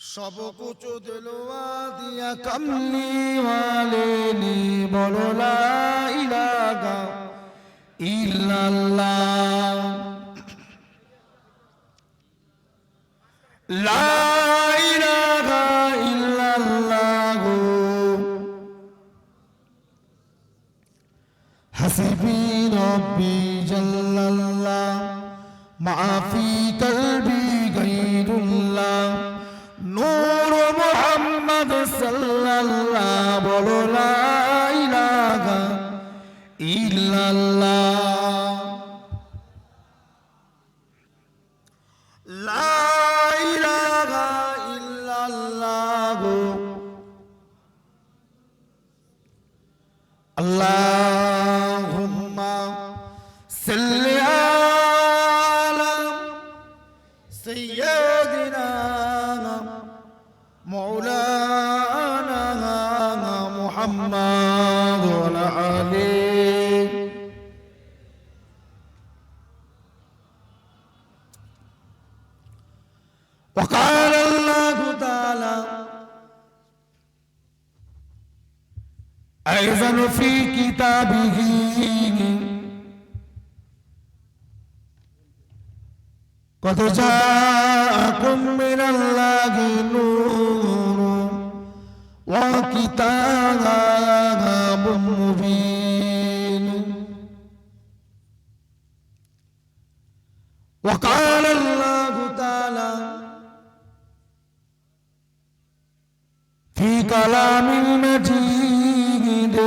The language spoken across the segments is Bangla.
सब कुछ दिलवा दिया कमली वाले ने बोलो ला इलाहा इल्लल्लाह ला इलाहा इल्लल्लाह हस्बी रब्बी जल्लल्लाह माफी कल्बी गैरुल्लाह नूर मोहम्मद सल्लल्लाह बोलो ला इलाहा इल्लल्लाह ला इलाहा इल्लल्लाह अल्लाहुम्मा सल्लि अला सय्यदिना मौलाना मुहम्मद व अला आलिहि وقال الله تعالى أيضا في كتابه قد جاءكم من الله نور وكتاب مبين وقال الله تعالى في كلام المجيد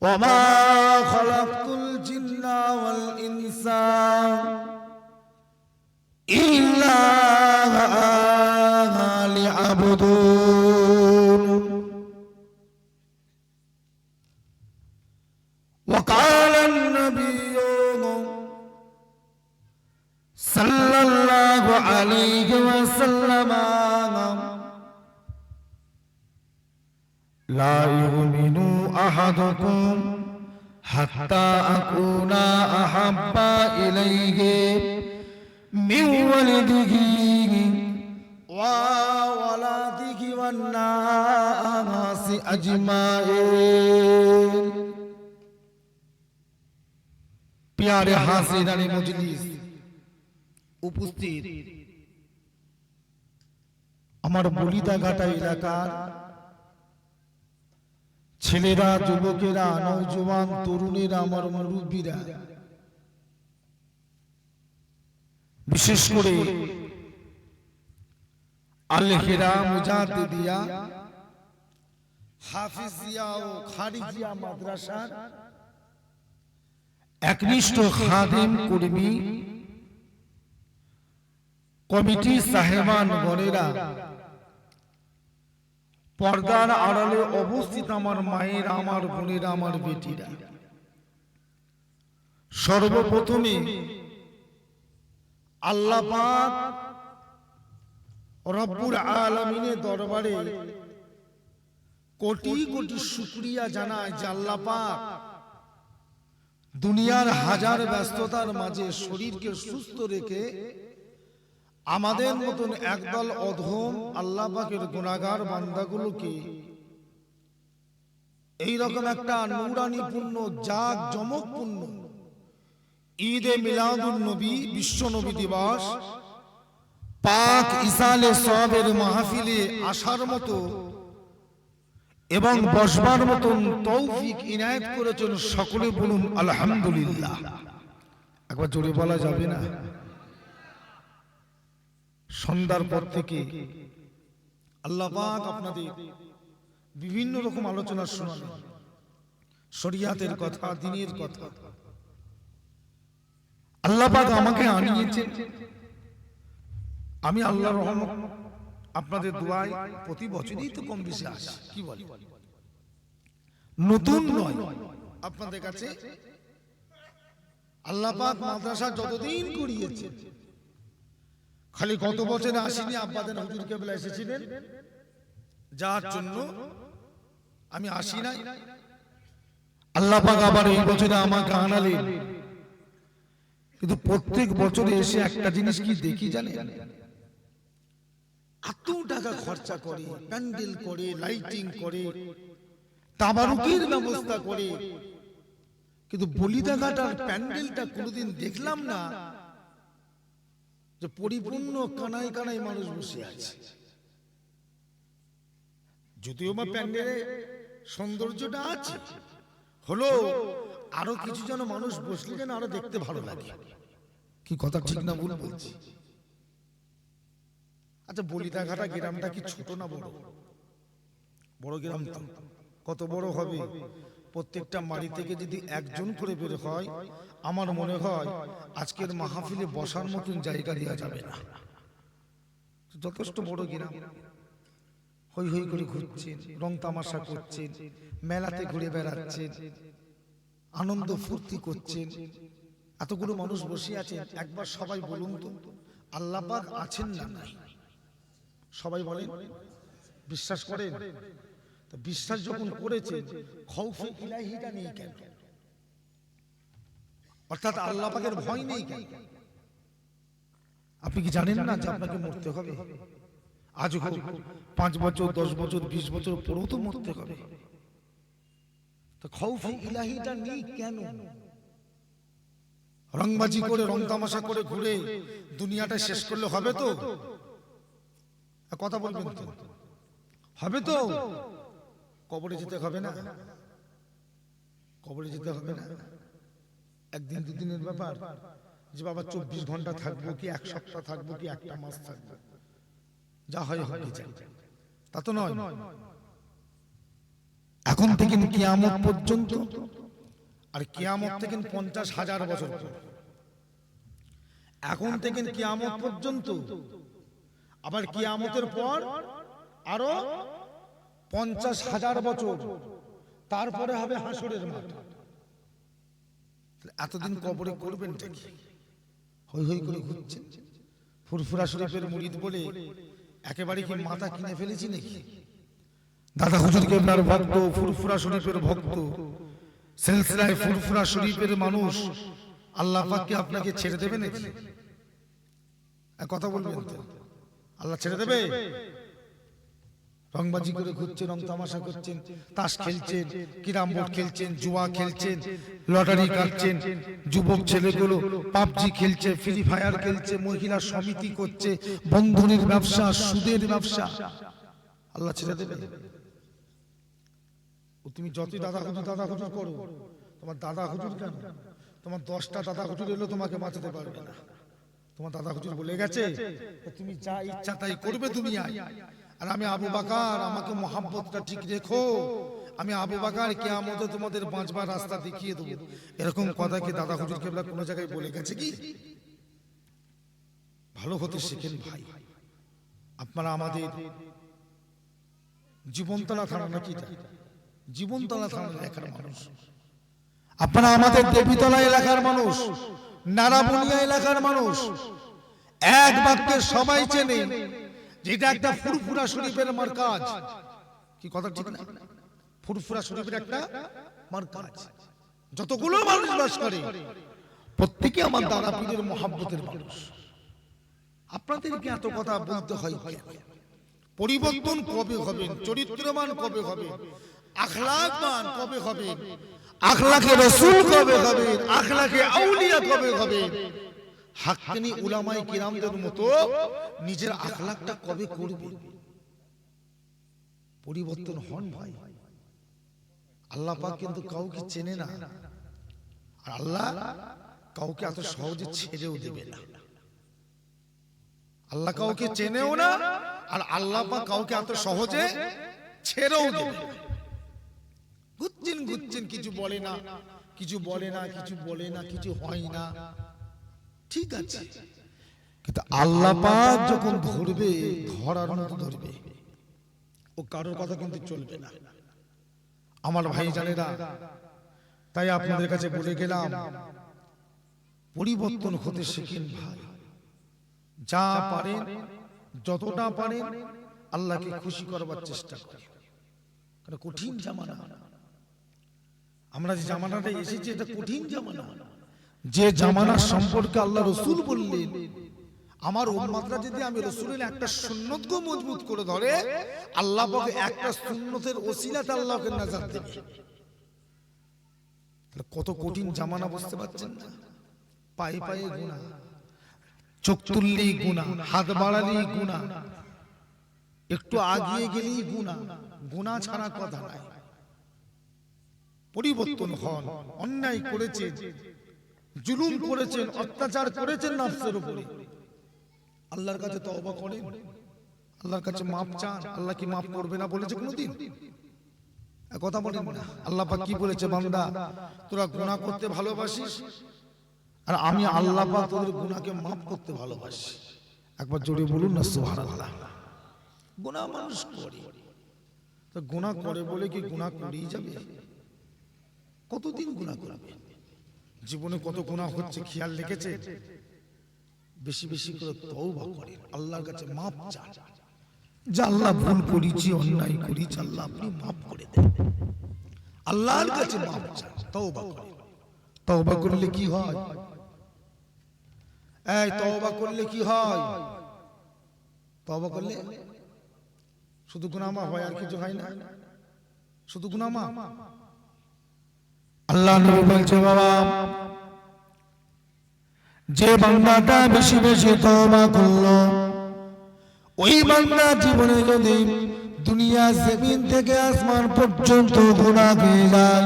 وما خلقت الجن والإنس إلا ليعبدون وقال النبي صلى الله عليه وسلم لا يؤمن أحدكم حتى أكون أحب إليه من ولده وولده والناس أجمعين प्यारे हाज़िराने मजलिस उपस्थित আমার বলিদাঘাটা এলাকার ছেলেরা যুবকেরা নওজোয়ান তরুণেরা আমার মুরব্বীরা বিশেষ করে আল হিরা মুজাদ্দিদিয়া হাফিজিয়া ও খারিজিয়া মাদ্রাসার একনিষ্ঠ খাদিম কর্মী কমিটি সাহেবান গণেরা পর্দার আড়ালে অবস্থিত আমার মায়ের আমার বোনেরা আমার বেটিরা সর্বপ্রথমে আল্লাহ পাক রব্বুল আলামিনের দরবারে কোটি কোটি শুকরিয়া জানায় যে আল্লাহ পাক দুনিয়ার হাজার ব্যস্ততার মাঝে শরীরকে সুস্থ রেখে আমাদের মতন একদল অধম আল্লাহ পাকের গুনাহগার বান্দাগুলোকে এই রকম একটা নূরানিপূর্ণ জাগ জমকপূর্ণ ঈদে মিলাদুন নবী বিশ্ব নবী দিবস পাক ইসালে সওয়াবের মাহফিলে আসার মতো এবং বসবার মতন তৌফিক ইনায়েত করেছেন সকলে বলুন আলহামদুলিল্লাহ একবার জোরে বলা যাবে না সন্ধ্যার পর থেকে আল্লাহ পাক আপনাদের বিভিন্ন রকম আলোচনা শোনালেন শরিয়াতের কথা দ্বীনের কথা আল্লাহ পাক আমাকে আনিয়েছেন আমি আল্লাহর রহমত আপনাদের দোয়ায় প্রতি বছরই তো কম বেশি আসে কি বলে নতুন নয় আপনাদের কাছে আল্লাহ পাক মাদ্রাসা যতদিন করিয়েছে খালি গত বছরে আসিনি আব্বাদের হুজুর কেবলা এসেছিলেন যার জন্য আমি আসি নাই আল্লাহ পাক আবার এই বছরে আমাকে আনালেন কিন্তু প্রত্যেক বছরে এসে একটা জিনিস কি দেখি জানেন, এত টাকা খরচা করে, প্যান্ডেল করে, লাইটিং করে, তাবারুকের ব্যবস্থা করে, কিন্তু বলিদাঘাটার প্যান্ডেলটা কোনোদিন দেখলাম না যে পরিপূর্ণ কানায় কানায় মানুষ বসে আছে। যদিও বা প্যান্ডেলে সৌন্দর্যটা আছে, হলো আরো কিছু যেন মানুষ বসলে যেন আরো দেখতে ভালো লাগে। কি কথা ঠিক না ভুল বলছি? আচ্ছা, বলিদাঘাটা গ্রামটা কি ছোট না বড়? বড় গ্রাম তো। কত বড় হবে? প্রত্যেকটা বাড়ি থেকে যদি একজন করে বের হয়, আমার মনে হয় আজকের মাহফিলে বসার মতন জায়গা দেওয়া যাবে না। যথেষ্ট বড় গ্রাম, হই হই করে ঘুরছেন, রং তামাশা করছেন, মেলাতে ঘুরে বেড়াচ্ছেন, আনন্দ ফুর্তি করছেন, এতগুলো মানুষ বসে আছেন। একবার সবাই বলুন তো, আল্লাহ পাক আছেন না নাই? সবাই বলেন, বিশ্বাস করেন? বিশ্বাস যখন করেছেন, খৌফে ইলাহিটা নেই কেন? অর্থাৎ আল্লাহ পাকের ভয় নেই কেন? আপনি কি জানেন না যে আপনাকে মরতে হবে? আজ হোক 5 বছর, 10 বছর, 20 বছর পরেও তো মরতে হবে। তো খৌফে ইলাহিটা নেই কেন? রংবাজি করে, রং তামাশা করে ঘুরে দুনিয়াটা শেষ করলে হবে তো? কথা বলবেন তো? হবে তো? কবরে যেতে হবে না? কবরে যেতে হবে না? একদিন দুদিনের ব্যাপার যে বাবা 24 ঘন্টা থাকবো, কি 1 সপ্তাহ থাকবো, কি 1টা মাস থাকবো, যা হয় হবে, তা তো নয়। এখন থেকে কিয়ামত পর্যন্ত, আর কিয়ামত থেকে 50,000 বছর পর, এখন থেকে কিয়ামত পর্যন্ত, আবার কিয়ামতের পর আরো 50,000 বছর, তারপরে হবে হাসরের মাঠ। এতদিন কবরে করবেন কি? হই হই করে ঘুরছেন। ফুরফুরা শরীফের মুরিদ বলে একেবারে কি মাথা কিনে ফেলেছি নাকি? দাদা হুজুর কেবলার ভক্ত, ফুরফুরা শরীফের ভক্ত, সিলসিলায় ফুরফুরা শরীফের মানুষ, আল্লাহ পাক কি আপনাকে ছেড়ে দেবে নাকি? কথা বলবেন তো? আল্লাহ ছেড়ে দেবে? রংবাজি করে ঘুরছেন, রং তামাশা করছেন, তাস খেলছেন, ক্যারাম বোর্ড খেলছেন, জুয়া খেলছেন, লটারি কাটছেন, যুবক ছেলেগুলো পাবজি খেলছে, ফ্রি ফায়ার খেলছে, মহিলা সমিতি করছে, বন্ধনের ব্যবসা, সুদের ব্যবসা, আল্লাহ ছেড়ে দেবে? তুমি যতই দাদা হুজুর করো, তোমার দাদা হুজুর কেন, তোমার 10টা দাদা হুজুর এলো তোমাকে বাঁচাতে পারবে না। তোমার দাদা হুজুর বলে গেছে তুমি যা ইচ্ছা তাই করবে দুনিয়ায়। আর আমি আবু বকর, আমাকে মোহাব্বতটা ঠিক রেখো, আমি আবু বকর কিয়ামতে তোমাদের বাঁচবার রাস্তা দেখিয়ে দেবো। এরকম কথা কি দাদা হুজুর কেবলা কোনো জায়গায় বলে গেছে কি? ভালো হতে শিখেন ভাই। আপনারা আমাদের জীবনতলা থানা নাকি, জীবনতলা থানা এলাকার মানুষ, আপনারা আমাদের দেবীতলা এলাকার মানুষ, নারাবনিয়া এলাকার মানুষ, এক বাক্যে সবাই চেনে যেটা একটা ফুরফুরা শরীফের মারকাজ। কি কথা ঠিক না? ফুরফুরা শরীফের একটা মারকাজ। যতগুলো মানুষ বাস করে প্রত্যেকে আমার দাদা পীরের মোহাব্বতের মানুষ। আপনাদেরকে এত কথা বলতে হয় কেন? পরিবর্তন কবে হবেন? চরিত্রবান কবে হবেন? আখলাকবান কবে হবেন? আখলাকে রাসূল কবে হবেন? আখলাকে আউলিয়া কবে হবেন? হাক্কানি উলামায়ে কিরামদের মতো নিজের আখলাকটা কবে করবেন? পরিবর্তন হন ভাই। আল্লাহ পাক কিন্তু কাউকে চেনে না, আর আল্লাহ কাউকে এত সহজে ছেড়েও দেবে না। আল্লাহ কাউকে চেনেও না, আর আল্লাহ পাক কাউকে এত সহজে ছেড়েও দেবে না। ঘুরছেন, কিছু বলে না, কিছু বলে না, কিছু বলে না, কিছু হয় না, ঠিক আছে। কিন্তু আল্লাহ পাক যখন ধরবে, ধরার মতো ধরবে, ও কারোর কথা কিন্তু চলবে না। আমার ভাই জানেরা, তাই আপনাদের কাছে বলে গেলাম, পরিবর্তন হতে শিখেন ভাই। যা পারেন, যতটা পারেন আল্লাহকে খুশি করবার চেষ্টা করেন। কারণ কঠিন জামানা, আমরা যে জামানাটা এসেছি এটা কঠিন জামানা। যে জামানার সম্পর্কে আল্লাহ রসুল বললেন, আমার উম্মতরা যদি আমি রসুলের একটা সুন্নতকে মজবুত করে ধরে, আল্লাহ পাকে একটা সুন্নতের ওসিলাতে আল্লাহকে নাজাত দেবে। কত কঠিন জামানা, বুঝতে পারছেন না? পায়ে পায়ে গুনাহ, চোখ তুললেই গুনাহ, হাত বাড়ালেই গুনাহ, একটু আগিয়ে গেলেই গুনাহ। গুনাহ ছাড়া কথা নাই। পরিবর্তন হন। অন্যায় করেছেন, জুলুম করেছেন, অত্যাচার করেছেন নফসের উপরে, আল্লাহর কাছে তওবা করেন, আল্লাহর কাছে মাপ চান। আল্লাহ কি মাফ করবে না বলেছে কোনোদিন? কথা বলেন না। আল্লাহ পাক কি বলেছে? বান্দা, তোরা গুনাহ করতে ভালোবাসিস, আর আমি আল্লাহ পাক তোদের গুনাহকে মাফ করতে ভালোবাসি। একবার জোরে বলুন না সুবহানাল্লাহ। গুনাহ মানুষ করে, তো গুনাহ করে বলে কি গুনাহ করেই যাবে? কতদিন গুনাহ করবে? জীবনে কত গুনাহ হচ্ছে খেয়াল রেখেছে? বেশি বেশি করে তওবা করেন, আল্লাহর কাছে মাপ চান। যা আল্লাহ ভুল করেছি, অন্যায় করেছি, আল্লাহ আপনি মাফ করে দেন। আল্লাহর কাছে মাপ চান, তওবা করেন। তওবা করলে কি হয়? এই তওবা করলে কি হয়? তওবা করলে শুধু গুনাহ মাফ হয়, আর কিছু হয় না? শুধু গুনাহ মাফ? আল্লাহ নবী বলছে, বাবা, যে বান্দাটা বেশি বেশি তওবা করলো, ওই বান্দা জীবনে যদি দুনিয়া জমিন থেকে আসমান পর্যন্ত গুনাহ করে যায়,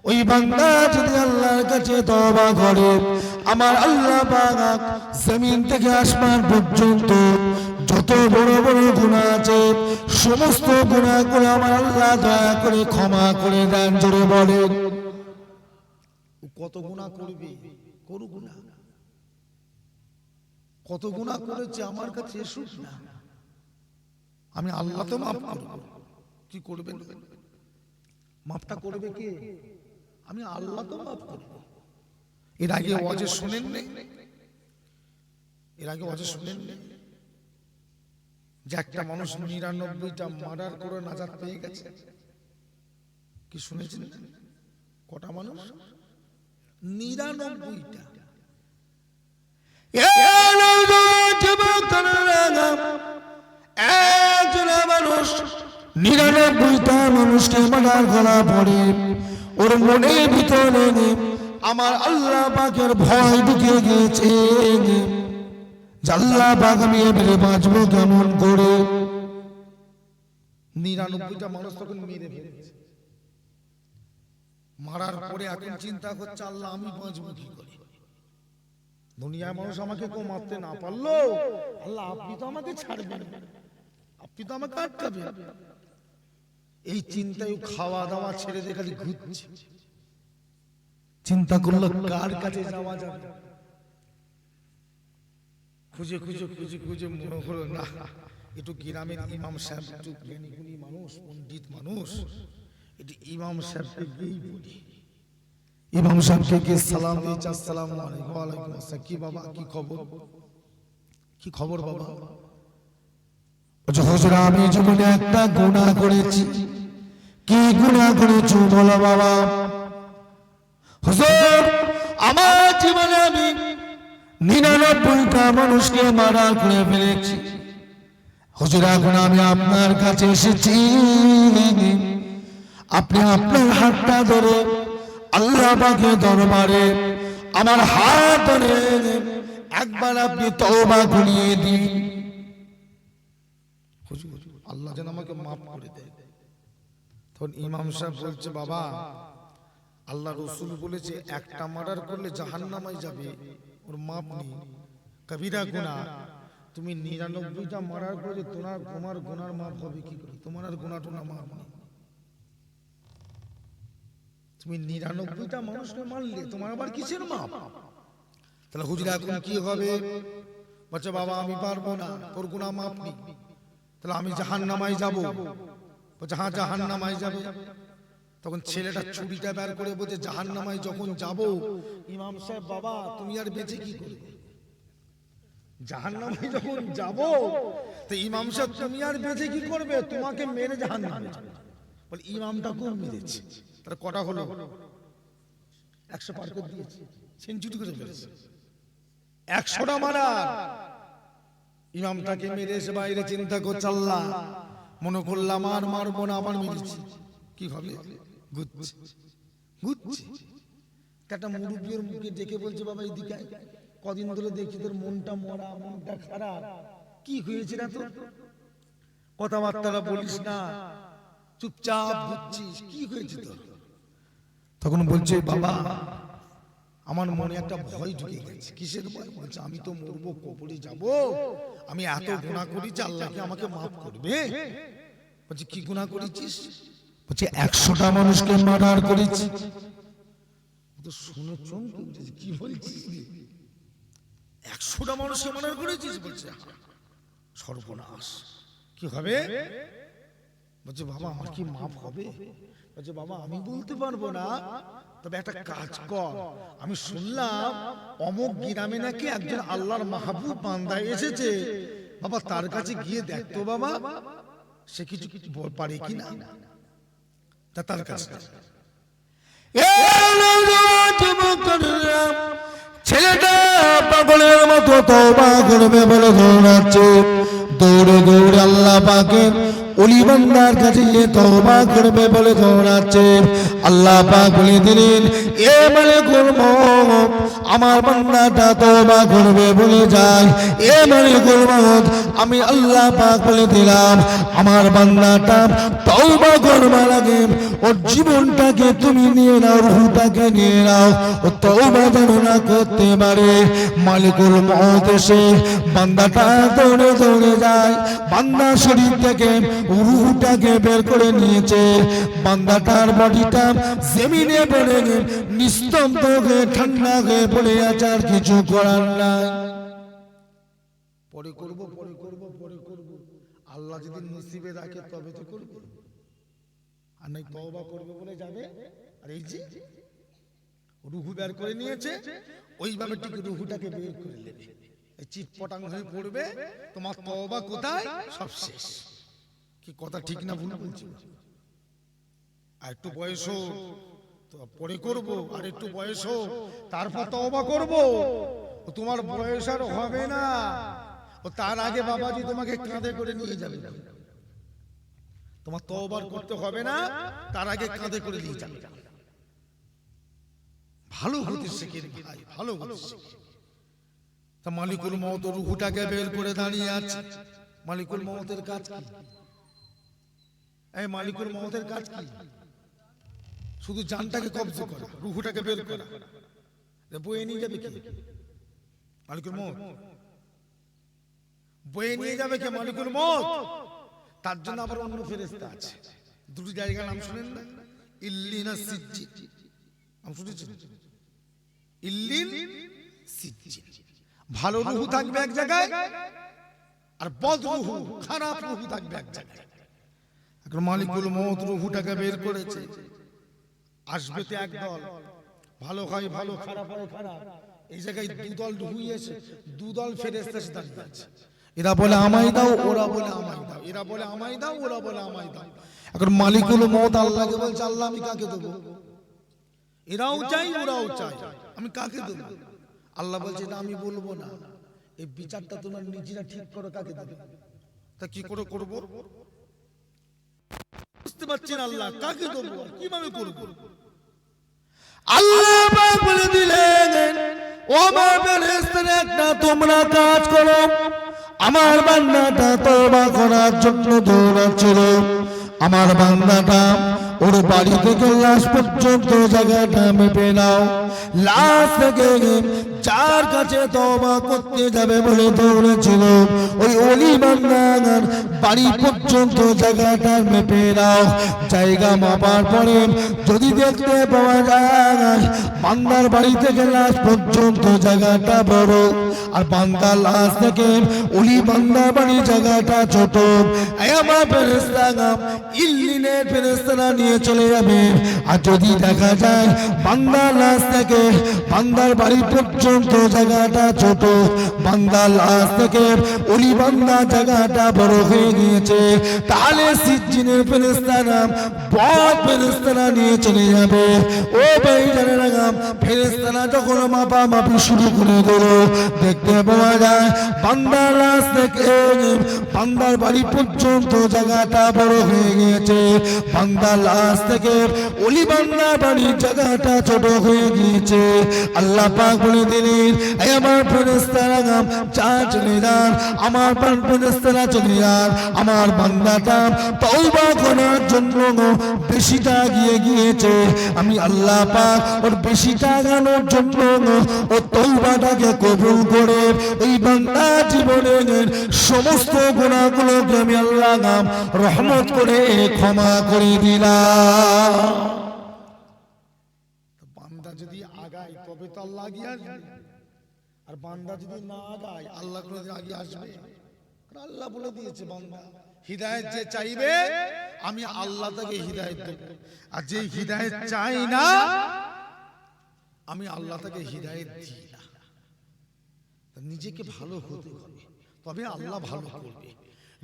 ওই বান্দা যদি আল্লাহর কাছে তওবা করে, আমার আল্লাহ পাক জমিন থেকে আসমান পর্যন্ত যত বড় বড় গুনাহ আছে, সমস্ত গুনাহগুলো আমার আল্লাহ দয়া করে ক্ষমা করে দেন। জোরে বলেন। কত গুনাহ করবে? করুক না। কত গুনাহ করেছে আমার কাছে এসুক না, আমি আল্লাহ তো মাফ করব। কি করবেন? মাফটা করবে কে? আমি আল্লাহ তো মাফ করব। এর আগে ওয়াজে শুনেন নেই? এর আগে ওয়াজে শুনেন নেই যে একটা মানুষ ৯৯টা মার্ডার করে নাজাত পেয়ে গেছে? কি শুনেছেন? কটা মানুষ? ৯৯টা। একজনা মানুষ ৯৯টা মানুষকে মার্ডার করা পড়ে, ওর মনের ভিতরে আমার আল্লাহ পাকের ভয় ঢুকে গেছে। আল্লাহ পাক আমি এবারে বাঁচবো কেমন করে? ৯৯টা মানুষ তখন মেরে ফেলেছে। মারার পরে এখন চিন্তা করছে, আল্লাহ আমি বাঁচবো কি করে? দুনিয়ার মানুষ আমাকে কেউ মারতে না পারলো, আল্লাহ আপনি তো আমাকে ছাড়বেন, আপনি তো আমাকে আটকাবেন। এই চিন্তায় খাওয়া দাওয়া ছেড়ে দিয়ে খালি ঘুরছে। চিন্তা করলো কার কাছে যাওয়া যাবে। খুঁজে খুঁজে খুঁজে খুঁজে মনে হলো না, একটু গ্রামের ইমাম সাহেব, একটু জ্ঞানী মানুষ, পণ্ডিত মানুষ, একটু ইমাম সাহেবকে গিয়েই বলি। ইমাম সাহেবকে গিয়ে সালাম দিয়েছে, আসসালামু আলাইকুম। ওয়ালাইকুম আসসালাম। কি বাবা, কি খবর? কি খবর বাবা? হুজুর, আমি জীবনে একটা গুনাহ করেছি। কি গুনাহ করেছো বলো বাবা? হুজুর, আমার জীবনে আমি ৯৯টা মানুষকে মারা করে ফেলেছি। হুজুর, এখন আমি আপনার কাছে এসেছি, আপনি আপনার হাতটা ধরে আল্লাহ পাকের দরবারে আমার হাত ধরে একবার আপনি তওবা করিয়ে দিন। হুজুর, আল্লাহ যেন আমাকে মাফ করে দেয়। তখন ইমাম সাহেব বলছে, বাবা, আল্লাহ রসুল বলেছে একটা মার্ডার করলে জাহান্নামায় যাবে, ওর মাপ নেই, কবিরা গুনাহ। তুমি ৯৯টা মার্ডার করে তোমার গুনার মাপ হবে কি করে? তোমার আর গুনাহ টোনা মাপ নেই। তুমি ৯৯টা মানুষকে মারলে তোমার আবার কিসের মাপ? তাহলে হুজুর এখন কি হবে? বলছে, বাবা আমি পারবো না, তোর গুনাহ মাপ নেই, তাহলে আমি জাহান্নামায় যাব। বলছে, হ্যাঁ জাহান্নামায় যাবে। তখন ছেলেটা ছুরিটা বের করে বলছে, জাহান্নামায় যখন যাব, ইমাম সাহেব বাবা তুমি আর বেঁচে কি করবে? জাহান্নামে যখন যাব, তো ইমাম সাহেব তুমি আর বেঁচে কি করবে? তোমাকে মেরে জাহান্নামে যাবে। বলে ইমামটাকেও মেরেছে। তাহলে কটা হলো? 100 পার করে দিয়েছে। সেঞ্চুরি করে ফেলেছে। 100টা মারার ইমামটাকে মেরে এসে বাইরে চিন্তা করছে, আল্লাহ মনে করলাম আর মারবো না, আবার মেরেছি, কি হবে? ঘুরছে ঘুরছে। একটা মুরব্বীর মুখে ডেকে বলছে, বাবা এদিকে কদিন ধরে দেখছি তোর মনটা মরা, মনটা খারাপ, কি হয়েছে না তোর? কথাবার্তা বলিস না, চুপচাপ ঘুরছিস, কি হয়েছে তোর? তখন বলছে, বাবা আমার মনে একটা ভয় ঢুকে গেছে। কিসের ভয়? বলছে আমি তো মরবো, কবরে যাব, আমি এত গুনাহ করেছি, আল্লাহ কি আমাকে মাফ করবে? বলছে কি গুনাহ করেছিস? বলছে 100টা মানুষকে মার্ডার করেছি। তো শুনে চমকে উঠেছে, কি বলছিস? 100টা মানুষকে মার্ডার করেছিস? বলছে সর্বনাশ, কি হবে? বলছে বাবা আমার কি মাফ হবে? বলছে বাবা আমি বলতে পারবো না, তবে একটা কাজ কর, আমি শুনলাম অমুক গ্রামে নাকি একজন আল্লাহর মাহবুব বান্দা এসেছে, বাবা তার কাছে গিয়ে দেখতো বাবা সে কিছু পারে কিনা। তা তার কাছে ছেলেটা পাগলের মতো তওবা করবে বলে দৌড়াচ্ছে, দৌড়ে দৌড়ে আল্লাহ পাকের ওলি বান্দার কাছে গিয়ে তওবা করবে বলে দৌড়াচ্ছে। আল্লাহ পাক বলে দিলেন, এ মালিকুল মউত, আমার বান্দাটা তওবা করবে বলে যায়। এ মালিকুল মউত, আমি আল্লাহ পাক বলে দিলাম আমার বান্দাটা তওবা করবার আগে ওর জীবনটাকে তুমি নিয়ে নাও, রূহটাকে নিয়ে নাও, ও তওবা যেন না করতে পারে। মালিকুল মউত এসে বান্দাটা দৌড়ে দৌড়ে যায়, বান্দা শরীর থেকে রূহটাকে বের করে নিয়েছে। বান্দাটার বডিটা জমিনে পড়ে নিস্তব্ধ হয়ে ঠান্ডা হয়ে পড়ে আছে, আর কিছু করার নাই। পরে করব পরে করব পরে করব, আল্লাহ যদি নসিবে রাখে তবে তো করব, আর নাই তওবা করবে বলে যাবে। আর এই যে রূহ বের করে নিয়েছে, ওইভাবে ঠিক রূহটাকে বের করে নেবে, এই চিটপটাং হয়ে পড়বে, তোমার তওবা কোথায়? সব শেষ। কি কথা ঠিক না ভুল বলছি? আর একটু বয়স হোক তো পরে করব, আর একটু বয়স হোক তারপর তওবা করব। তোমার বয়স আর হবে না, ও তার আগে বাবাজি তোমাকে কাঁধে করে নিয়ে যাবে। তোমার তওবা করতে হবে না, তার আগে কাঁধে করে নিয়ে যাবে। ভালো হতে শেখেন ভাই, ভালো হতে শেখেন। তা মালিকুল মউত রূহটাকে বের করে দাঁড়িয়ে আছে। মালিকুল মউতের কাজ কি? এই মালিকুল মউতের কাজ কি? শুধু জানটাকে কবজা করা, রূহটাকে বের করা। বয়ে নিয়ে যাবে কে? মালিকুল মউত বয়ে নিয়ে যাবে কে? মালিকুল মউত। তার জন্য আবার অন্য ফেরেশতা আছে। দুটি জায়গার নাম শুনেন না? ইল্লিন আর সিজ্জিন। নাম শুনেছেন? ইল্লিন, সিজ্জিন। ভালো রূহ থাকবে এক জায়গায়, আর বদ রূহ, খারাপ রূহ থাকবে এক জায়গায়। এখন মালিকুল মউত রূহটাকে বের করেছে। আসবে তো একদল, ভালো হয় ভালো, খারাপ হয় খারাপ। এই জায়গায় দুদল রূহ এসে, দুদল ফেরেশতা এসে দাঁড়িয়ে আছে। এরা বলে আমায় দাও, ওরা বলে আমায় দাও, এরা বলে আমায় দাও, ওরা বলে আমায় দাও। এখন মালিকুল মউত আল্লাহকে বলছে, আল্লাহ আমি কাকে দেবো? এরাও চাই ওরাও চাই, আমি কাকে দেবো? আল্লাহ বলছে না আমি বলবো না, এই বিচারটা তোমরা নিজেরা ঠিক করো কাকে দেবে। তা কি করে করব? বুঝতে পারছেন আল্লাহ কাকে দেবো, কিভাবে করব? আল্লাহ পাক বলে দিলেন, ও আমার ফেরেশতারা একটা তোমরা কাজ করো। আমার বান্দাটা তওবা করার জন্য দৌড়াচ্ছিল। আমার বান্দাটা ওর বাড়ি থেকে লাশ পর্যন্ত জায়গাটা মেপে নাও। লাশ থেকে যার কাছে তওবা করতে যাবে বলে দৌড়েছিল, ওই ওলি বান্দার বাড়ি পর্যন্ত জায়গাটা মেপে নাও। জায়গা মাপার পরে যদি দেখতে পাওয়া যায় বান্দার বাড়ি থেকে লাশ পর্যন্ত জায়গাটা বড়, আর বান্দার লাশ থেকে ওলি বান্দার বাড়ি জায়গাটা ছোট, আমার ফেরেশতারা ইল্লিনের ফেরেশতারা নিয়ে চলে যাবে। আর যদি দেখা যায় বান্দার লাশ থেকে বান্দার বাড়ি পর্যন্ত জায়গাটা ছোট, বান্দার লাশ থেকে ওলি বান্দা জায়গাটা বড় হয়ে গিয়েছে, তাহলে সিজ্জিনের ফেরেশতারা বড় ফেরেশতারা নিয়ে চলে যাবে। ও ভাই জানেন না, ফেরেশতারা যখন মাপামাপি শুরু করে দিল, দেখতে পাওয়া যায় বান্দার লাশ থেকে বান্দার বাড়ি পর্যন্ত জায়গাটা বড় হয়ে গিয়েছে, বান্দার লাশ থেকে ওলি বান্দার বাড়ির জায়গাটা ছোট হয়ে গিয়েছে। আল্লাহ পাক বলে দিলেন, এই আমার ফেরেশতারা যা চলে যান, আমার ফেরেশতারা চলে যান, আমার বান্দাটা তওবা করার জন্য বেশিটা গিয়েছে, আমি আল্লাহ পাক ওর বেশিটা গানোর জন্য ও তওবাটাকে কবুল করে ওই বান্দা জীবনের সমস্ত গুনাহগুলোকে আমি আল্লাহ রহমত করে ক্ষমা করে দিলাম। বান্দা যদি আগায় তবে তো আল্লাহ আগিয়ে আসবে, আর বান্দা যদি না আগায় আল্লাহ কোনোদিন আগে আসবে? আল্লাহ বলে দিয়েছে বান্দা হিদায়াত যে চাইবে আমি আল্লাহ তাকে হিদায়াত দেব, আর যে হিদায়াত চাই না আমি আল্লাহ তাকে হিদায়াত দিই না। নিজেকে ভালো হতে হবে, তবে আল্লাহ ভালো করবে।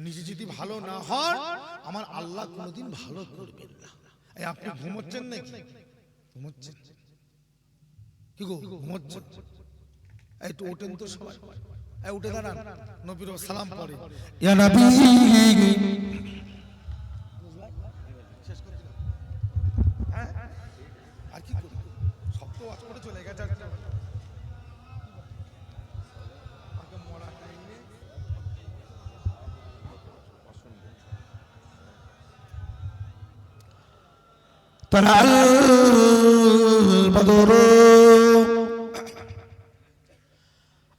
নিজে যদি ভালো না হন আমার আল্লাহ কোনোদিন ভালো করবেন না। এই আপনি ঘুমোচ্ছেন নাকি? ঘুমোচ্ছেন কি গো? ঘুমোচ্ছেন? একটু ওঠেন তো সবাই, উঠে দাঁড়ান, নবীর সালাম পড়ে। ইয়া নবী আর কি করি, সব তো ওয়াজ করে চলে গেছে। طلع البدر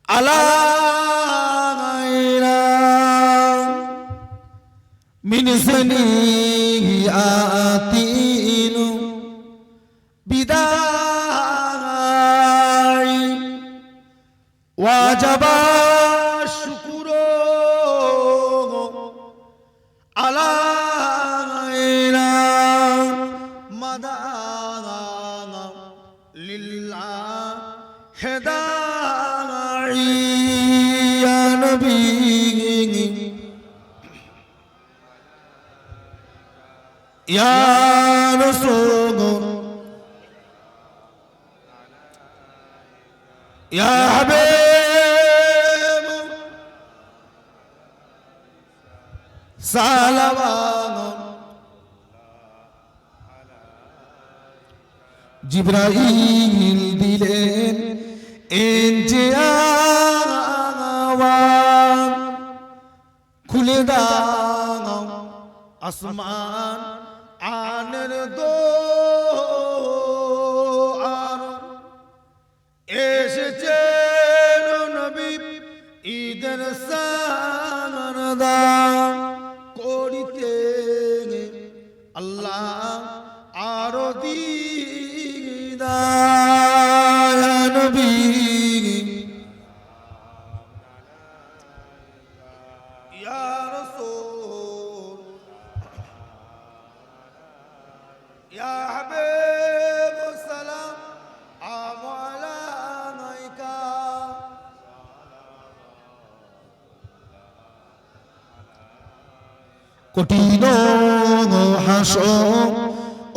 علينا من سنيئات بداعي وجب الشكر علينا داعي يا نبي يا رسول يا حبيب صلوات জিবরাইল দিলেন এনজে আওয়াজ, খুলে দাও আসমান আনের দোয়ার, এসেছেন নবী ঈদের সানদা করিতে আল্লাহ আরো দিদা ইয়া নবী ইয়া রাসূল ইয়া হাবিব সালাম আলাইকা। কঠিন হাসর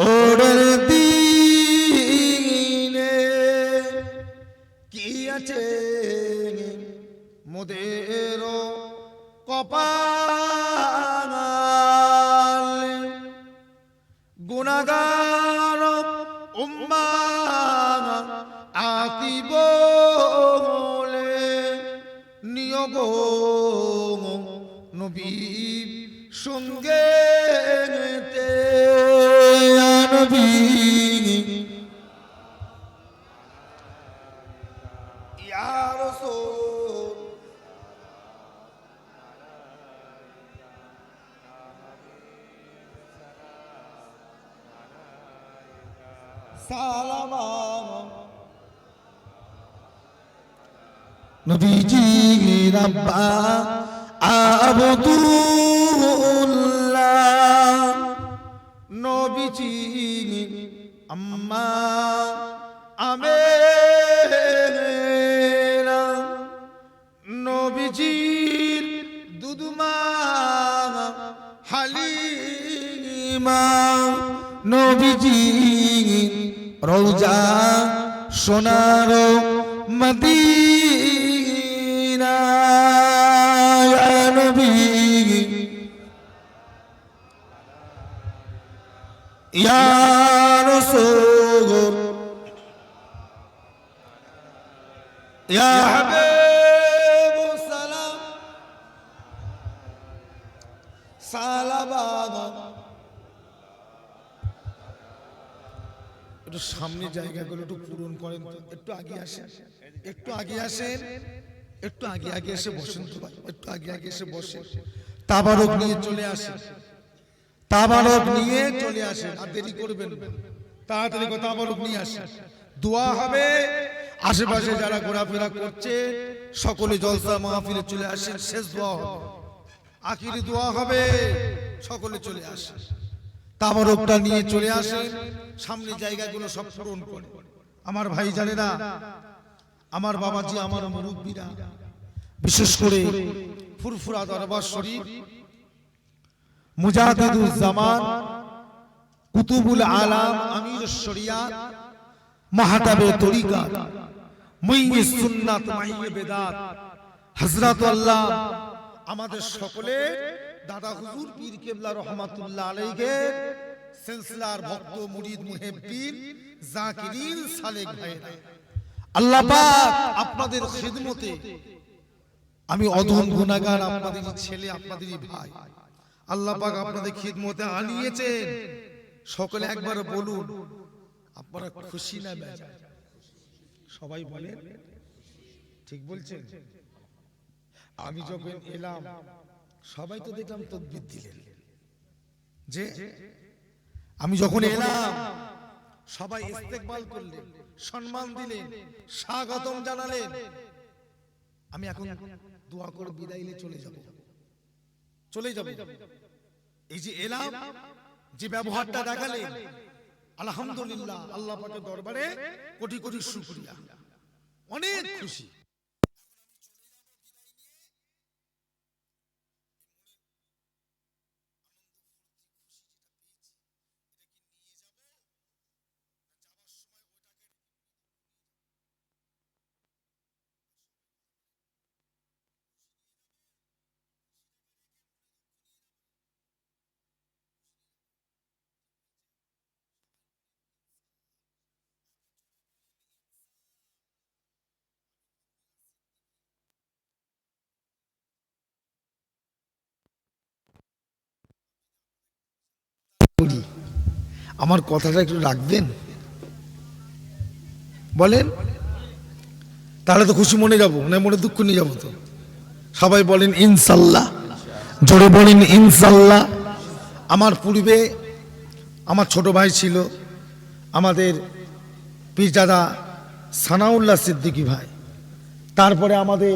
ওরের দিনে কি আছে মোদের কপাল, গুনাহগার উম্মাহ আতিব বলে নিয়োগ নবী সঙ্গে নবী ইয়া রাসূল সালাম নবীজি রাব্বা আবদুল্লাহ নবী নবীজি আম্মা আমেনা নবীজির দুদুমা হালিমা নবীজি রওজা সোনার মদিনা ইয়া নবী ইয়া রাসূল ইয়া হাবিব সালাম সালাবাদ। একটু সামনে জায়গাগুলো একটু পূরণ করেন, একটু আগে আসেন, একটু আগে আসেন, একটু আগে আগে এসে বসেন তো ভাই, একটু আগে আগে এসে বসেন। তাবারক নিয়ে চলে আসেন, তাবারক নিয়ে চলে আসেন, আর দেরি করবেন তাড়াতাড়ি করে তাবারক নিয়ে আসেন। দোয়া হবে, আশেপাশে যারা ঘোরাফেরা করছে সকলে জলসা মাহফিলে চলে আসেন, শেষ দোয়া হবে, আখিরি দোয়া হবে, সকলে চলে আসেন। তাবারকটা নিয়ে চলে আসেন, সামনে জায়গাগুলো সব পূরণ করে। আমার ভাই জানেরা, আমার বাবাজি, আমার মুরব্বীরা, বিশেষ করে ফুরফুরা দরবার শরীফ মুজাদ্দিদুল জামান কুতুবুল আলাম আমির শরিয়াত মাহতাবে তরিকাত মুইয়্যিজ সুন্নাত মাইয়ে বেদাত হযরত আল্লাহ আমাদের সকলে দাদা হুজুর পীর কেবলা রহমাতুল্লাহ আলাইহি সিলসিলার ভক্ত মুরিদ মুহিব্বিন জাকিরিন সালেক ভাইরা, আল্লাহ পাক আপনাদের খিদমতে, আমি অধম গুনাহগার, আপনাদেরই ছেলে, আপনাদেরই ভাই, আল্লাহ পাক আপনাদের খিদমতে আনিয়েছেন। সকলে একবার বলুন, আপনারা খুশি না বেজার? সবাই বলেন, ঠিক বলছেন? আমি যখন এলাম সবাই তো দেখলাম তাকবীর দিলেন, যে আমি যখন এলাম সবাই ইস্তেকবাল করলেন, সম্মান দিলেন, স্বাগতম জানালেন। আমি এখন দোয়া করে বিদায় নিয়ে চলে যাব, চলে যাব। এই যে এলাম, যে ব্যবহারটা দেখালেন, আলহামদুলিল্লাহ, আল্লাহ পাকের দরবারে কোটি কোটি শুকরিয়া, অনেক খুশি। আমার কথাটা একটু রাখবেন, বলেন, তাহলে তো খুশি মনে যাব না, মনে দুঃখ নিয়ে যাবো তো। সবাই বলেন ইনশাল্লাহ, জোরে বলেন ইনশাল্লাহ। আমার পূর্বে আমার ছোট ভাই ছিল, আমাদের পীরজাদা সানাউল্লাহ সিদ্দিকী ভাই, তারপরে আমাদের